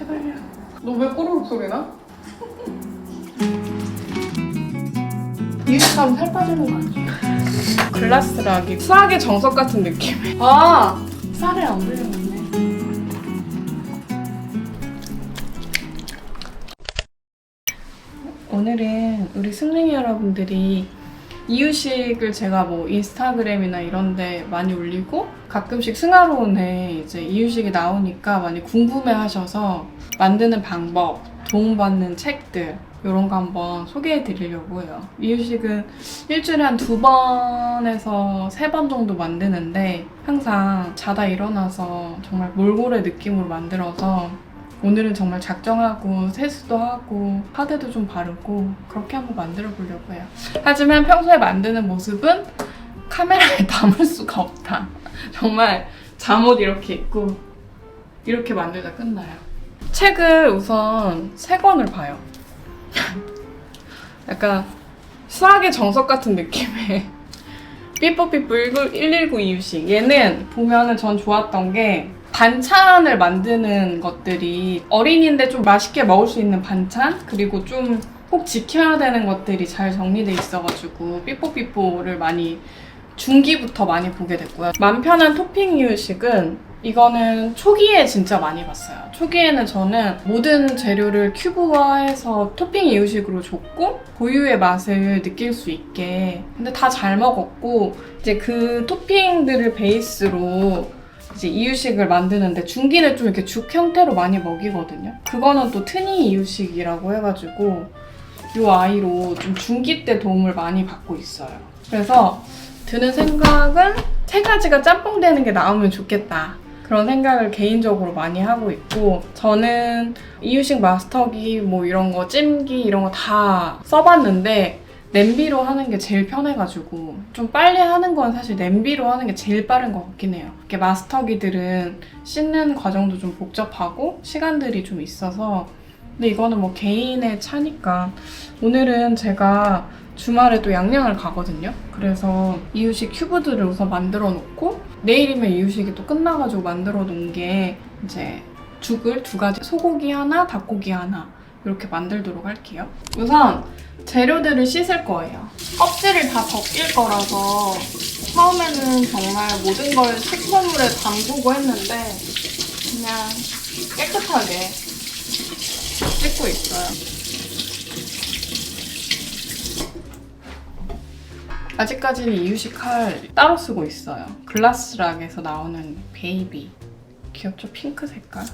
제발요. 너 왜 꼬르륵 소리 나? 이유식하면 살 빠지는 거 아니야? 글라스락이 수학의 정석 같은 느낌이야. 아! 쌀을 안 불려놨네. 오늘은 우리 승ring이 여러분들이 이유식을 제가 뭐 인스타그램이나 이런데 많이 올리고 가끔씩 승하로운에 이제 이유식이 나오니까 많이 궁금해하셔서 만드는 방법, 도움받는 책들 이런 거 한번 소개해 드리려고 해요. 이유식은 일주일에 한 2번에서 3번 정도 만드는데 항상 자다 일어나서 정말 몰골의 느낌으로 만들어서 오늘은 정말 작정하고 세수도 하고 파데도 좀 바르고 그렇게 한번 만들어 보려고 해요. 하지만 평소에 만드는 모습은 카메라에 담을 수가 없다. 정말 잠옷 이렇게 입고 이렇게 만들다 끝나요. 책을 우선 3권을 봐요. 약간 수학의 정석 같은 느낌의 삐뽀삐뽀 119 이유식. 얘는 보면은 전 좋았던 게 반찬을 만드는 것들이 어린이인데 좀 맛있게 먹을 수 있는 반찬 그리고 좀 꼭 지켜야 되는 것들이 잘 정리돼 있어가지고 삐뽀삐뽀를 많이 중기부터 많이 보게 됐고요. 맘 편한 토핑 이유식은 이거는 초기에 진짜 많이 봤어요. 초기에는 저는 모든 재료를 큐브화해서 토핑 이유식으로 줬고 고유의 맛을 느낄 수 있게 근데 다 잘 먹었고 이제 그 토핑들을 베이스로 이제 이유식을 만드는데 중기는 좀 이렇게 죽 형태로 많이 먹이거든요. 그거는 또 트니 이유식이라고 해가지고 이 아이로 좀 중기 때 도움을 많이 받고 있어요. 그래서 드는 생각은 3가지가 짬뽕되는 게 나오면 좋겠다. 그런 생각을 개인적으로 많이 하고 있고 저는 이유식 마스터기 뭐 이런 거 찜기 이런 거 다 써봤는데 냄비로 하는 게 제일 편해가지고 좀 빨리 하는 건 사실 냄비로 하는 게 제일 빠른 것 같긴 해요. 이렇게 마스터기들은 씻는 과정도 좀 복잡하고 시간들이 좀 있어서 근데 이거는 뭐 개인의 차니까 오늘은 제가 주말에 또 양양을 가거든요. 그래서 이유식 큐브들을 우선 만들어 놓고 내일이면 이유식이 또 끝나가지고 만들어 놓은 게 이제 죽을 2가지 소고기 하나, 닭고기 하나 이렇게 만들도록 할게요. 우선 재료들을 씻을 거예요. 껍질을 다 벗길 거라서 처음에는 정말 모든 걸 식초물에 담그고 했는데 그냥 깨끗하게 씻고 있어요. 아직까지는 이유식 칼 따로 쓰고 있어요. 글라스락에서 나오는 베이비. 귀엽죠? 핑크 색깔.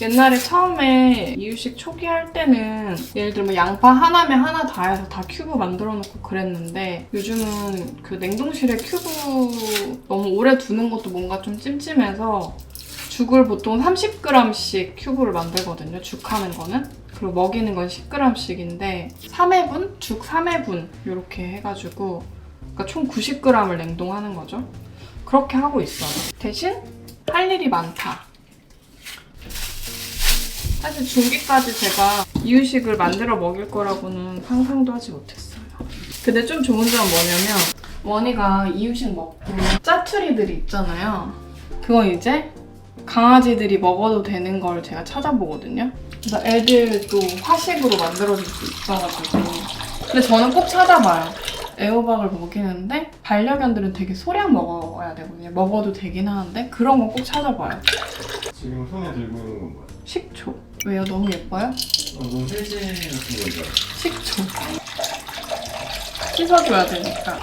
옛날에 처음에 이유식 초기 할 때는 예를 들면 양파 하나면 하나 다 해서 다 큐브 만들어 놓고 그랬는데 요즘은 그 냉동실에 큐브 너무 오래 두는 것도 뭔가 좀 찜찜해서 죽을 보통 30g씩 큐브를 만들거든요. 죽 하는 거는. 그리고 먹이는 건 10g씩인데 3회분? 죽 3회분 이렇게 해가지고 그러니까 총 90g을 냉동하는 거죠. 그렇게 하고 있어요. 대신 할 일이 많다. 사실 중기까지 제가 이유식을 만들어 먹일 거라고는 상상도 하지 못했어요. 근데 좀 좋은 점은 뭐냐면 원희가 이유식 먹고 짜투리들이 있잖아요. 그건 이제 강아지들이 먹어도 되는 걸 제가 찾아보거든요. 그래서 애들도 화식으로 만들어줄 수 있어가지고 근데 저는 꼭 찾아봐요. 애호박을 먹이는데 반려견들은 되게 소량 먹어야 되거든요. 먹어도 되긴 하는데 그런 거 꼭 찾아봐요. 지금 손에 들고 있는 건 뭐야? 식초. 왜요? 너무 예뻐요? 너무 세제 같은 거 있잖아. 식초. 씻어줘야 되니까.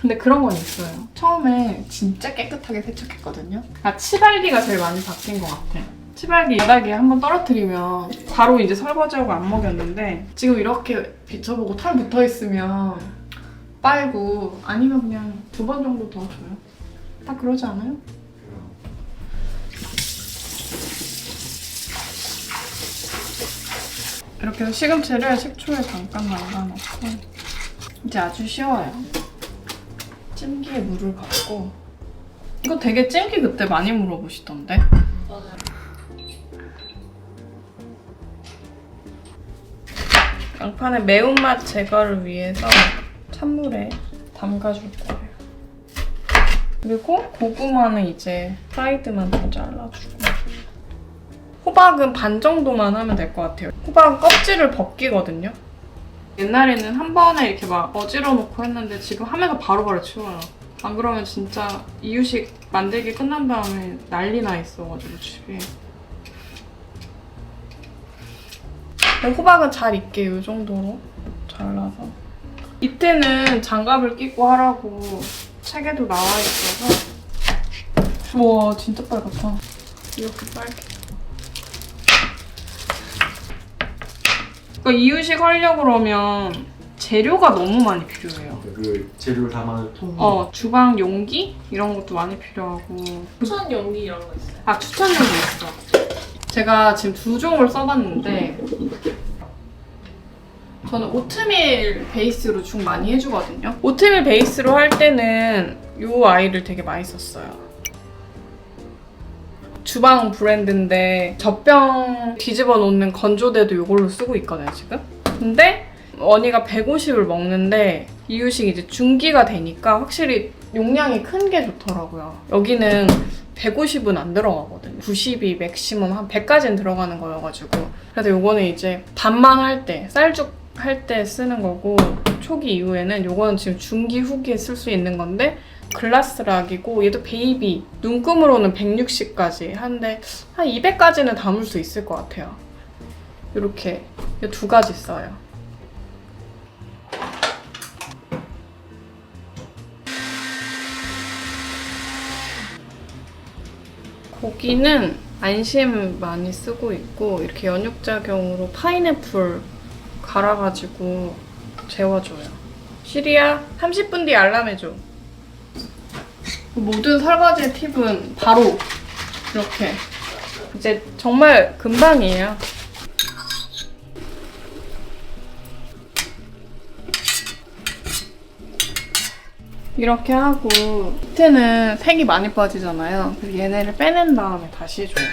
근데 그런 건 있어요. 처음에 진짜 깨끗하게 세척했거든요. 치발기가 제일 많이 바뀐 것 같아. 치발기 바닥에 한번 떨어뜨리면 바로 이제 설거지하고 안 먹였는데 지금 이렇게 비춰보고 털 붙어있으면 빨고 아니면 그냥 2번 정도 더 줘요. 딱 그러지 않아요? 이렇게 해서 시금치를 식초에 잠깐 담가놓고 이제 아주 쉬워요. 찜기에 물을 받고 이거 되게 찜기 그때 많이 물어보시던데? 맞아요. 양파는 매운맛 제거를 위해서 찬물에 담가줄 거예요. 그리고 고구마는 이제 사이드만 더 잘라주고 호박은 반 정도만 하면 될 것 같아요. 호박은 껍질을 벗기거든요. 옛날에는 한 번에 이렇게 막 어지러 놓고 했는데 지금 하면서 바로바로 치워요. 안 그러면 진짜 이유식 만들기 끝난 다음에 난리 나 있어가지고 집에. 호박은 잘 익게 이 정도로 잘라서. 밑에는 장갑을 끼고 하라고 책에도 나와 있어서. 우와 진짜 빨갛다. 이렇게 빨개. 그러니까 이유식 하려고 그러면 재료가 너무 많이 필요해요. 그 재료를 담아는 통. 주방 용기 이런 것도 많이 필요하고. 추천 용기 이런 거 있어요? 아 추천 용기 있어. 제가 지금 2종을 써봤는데 저는 오트밀 베이스로 죽 많이 해주거든요. 오트밀 베이스로 할 때는 이 아이를 되게 많이 썼어요. 주방 브랜드인데 젖병 뒤집어 놓는 건조대도 이걸로 쓰고 있거든요, 지금. 근데 원희가 150을 먹는데 이유식 이제 중기가 되니까 확실히 용량이 큰 게 좋더라고요. 여기는 150은 안 들어가거든요. 90이 맥시멈 한 100까지는 들어가는 거여가지고. 그래서 요거는 이제 밥만 할 때, 쌀죽 할 때 쓰는 거고 초기 이후에는 요거는 지금 중기 후기에 쓸 수 있는 건데 글라스락이고 얘도 베이비 눈금으로는 160까지 하는데 한 200까지는 담을 수 있을 것 같아요. 이렇게 이 2가지 써요. 고기는 안심 많이 쓰고 있고 이렇게 연육작용으로 파인애플 갈아가지고 재워줘요. 시리야 30분 뒤에 알람해줘. 모든 설거지 팁은 바로 이렇게 이제 정말 금방이에요. 이렇게 하고 밑에는 색이 많이 빠지잖아요. 그래서 얘네를 빼낸 다음에 다시 해줘요.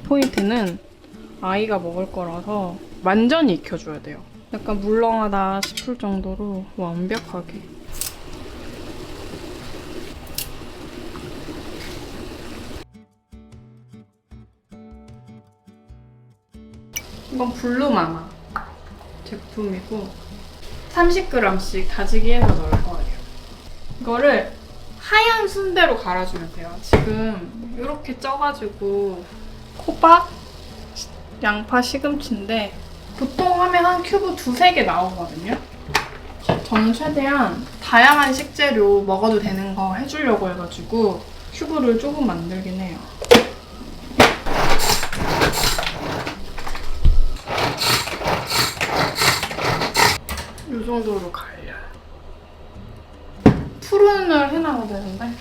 포인트는 아이가 먹을 거라서 완전히 익혀줘야 돼요. 약간 물렁하다 싶을 정도로 완벽하게. 이건 블루마마 제품이고 30g씩 다지기 해서 넣을 거예요. 이거를 하얀 순대로 갈아주면 돼요. 지금 이렇게 쪄가지고 호박, 양파, 시금치인데 보통 하면 한 큐브 2-3개 나오거든요. 저는 최대한 다양한 식재료 먹어도 되는 거 해주려고 해가지고 큐브를 조금 만들긴 해요. 이 정도로 갈려요. 푸른을 해놔야 되는데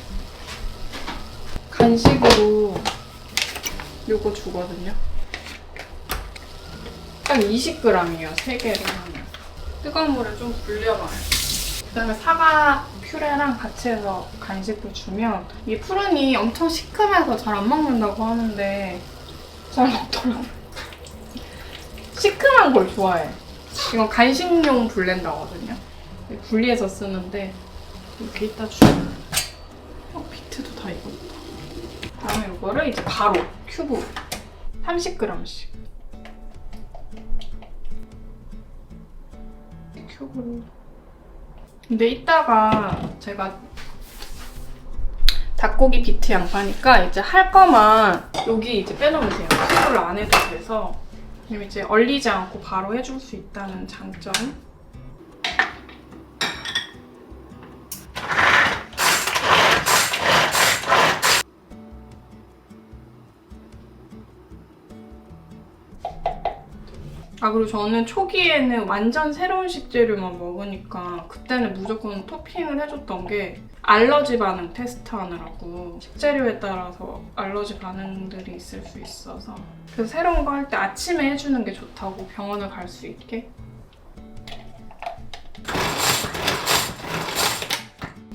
간식으로 요거 주거든요. 딱 20g이에요, 3개를 하면. 뜨거운 물에 좀 불려놔요. 그다음에 사과 퓨레랑 같이 해서 간식도 주면 이 푸른이 엄청 시큼해서 잘 안 먹는다고 하는데 잘 먹더라고요. 시큼한 걸 좋아해. 이건 간식용 블렌더거든요. 분리해서 쓰는데 이렇게 이따 주면 비트도 다 익었다. 그다음에 이거를 이제 바로 큐브 30g씩 큐브로. 근데 이따가 제가 닭고기 비트 양파니까 이제 할 거만 여기 이제 빼놓으면 돼요. 큐브를 안 해도 돼서. 그럼 이제 얼리지 않고 바로 해줄 수 있다는 장점. 아 그리고 저는 초기에는 완전 새로운 식재료만 먹으니까 그때는 무조건 토핑을 해줬던 게 알러지 반응 테스트하느라고 식재료에 따라서 알러지 반응들이 있을 수 있어서 그래서 새로운 거 할 때 아침에 해주는 게 좋다고 병원을 갈 수 있게.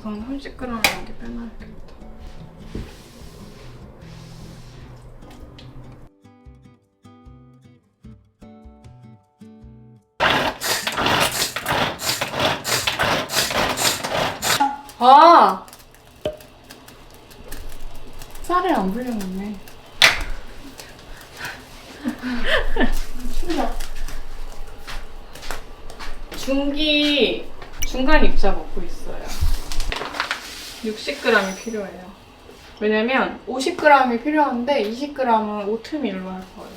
우선 30g을 여기 빼놔야겠다. 아! 쌀을 안 불려놨네. 충격. 중간 입자 먹고 있어요. 60g이 필요해요. 왜냐면 50g이 필요한데 20g은 오트밀로 할 거예요.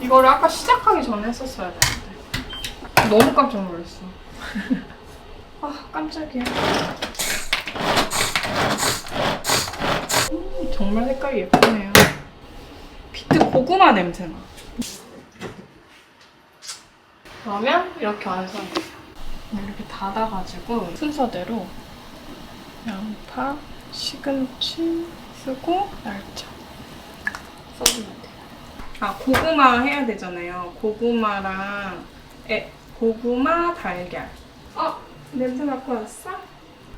이거를 아까 시작하기 전에 했었어야 되는데. 너무 깜짝 놀랐어. 아, 깜짝이야. 정말 색깔이 예쁘네요. 비트 고구마 냄새나. 그러면 이렇게 완성해요. 이렇게 닫아가지고 순서대로 양파, 시금치 쓰고 날짜 써주면 돼요. 아, 고구마 해야 되잖아요. 고구마랑 고구마 달걀. 냄새 맡고 왔어?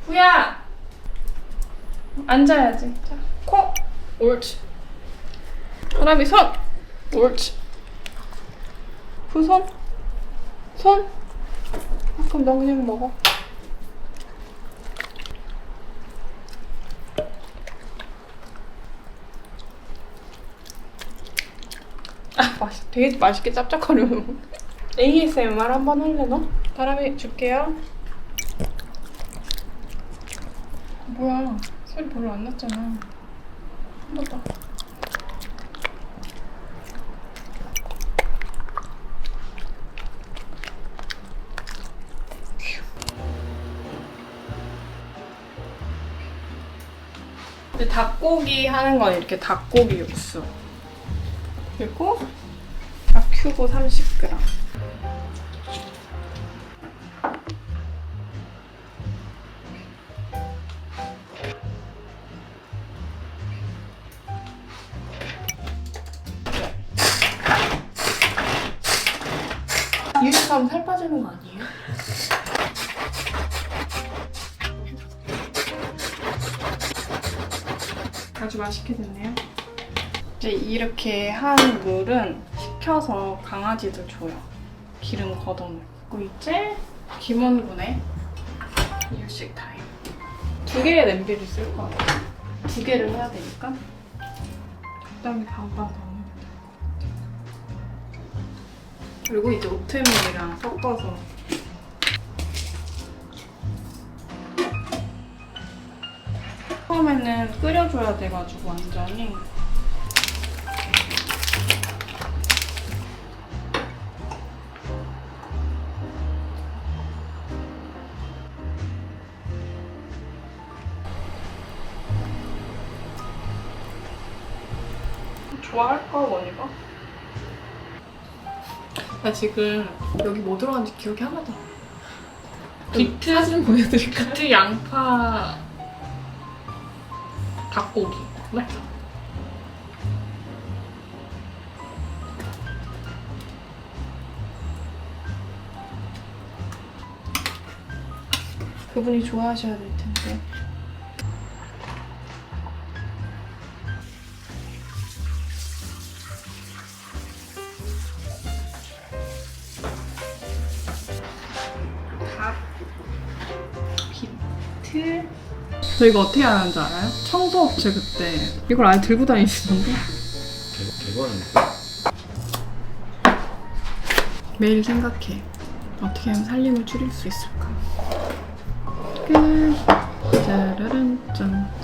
부야! 앉아야지. 자, 코! 옳지. 사람이 손! 옳지. 부 손! 그럼 너 그냥 먹어. 되게 맛있게 짭짭거려. ASMR 한번 할래 너? 사람이 줄게요. 뭐야, 소리 별로 안 났잖아. 한 번 더. 근데 닭고기 하는 건 이렇게 닭고기 육수. 그리고 닭큐브 30g. 이렇게 하면 살 빠지는 거 아니에요? 아주 맛있게 됐네요. 이제 이렇게 한 물은 식혀서 강아지들 줘요. 기름 걷어내고 이제 김원군의 이유식 타임. 2개의 냄비를 쓸 거예요. 2개를 해야 되니까 적당히 반반 넣으면 될 것 같아요. 그리고 이제 오트밀이랑 섞어서 처음에는 끓여줘야 돼가지고 완전히 좋아할까 원이가? 나 지금 여기 뭐 들어간지 기억이 하나도 안 나. 비트 사진 보여드릴까? 비트 양파 닭고기. 네? 그분이 좋아하셔야 될 텐데. 닭, 비트. 저 이거 어떻게 하는지 알아요? 청소업체 그때 이걸 아예 들고 다니시던데? 개관은 매일 생각해. 어떻게 하면 살림을 줄일 수 있을까? 끝. 짜라란 짠.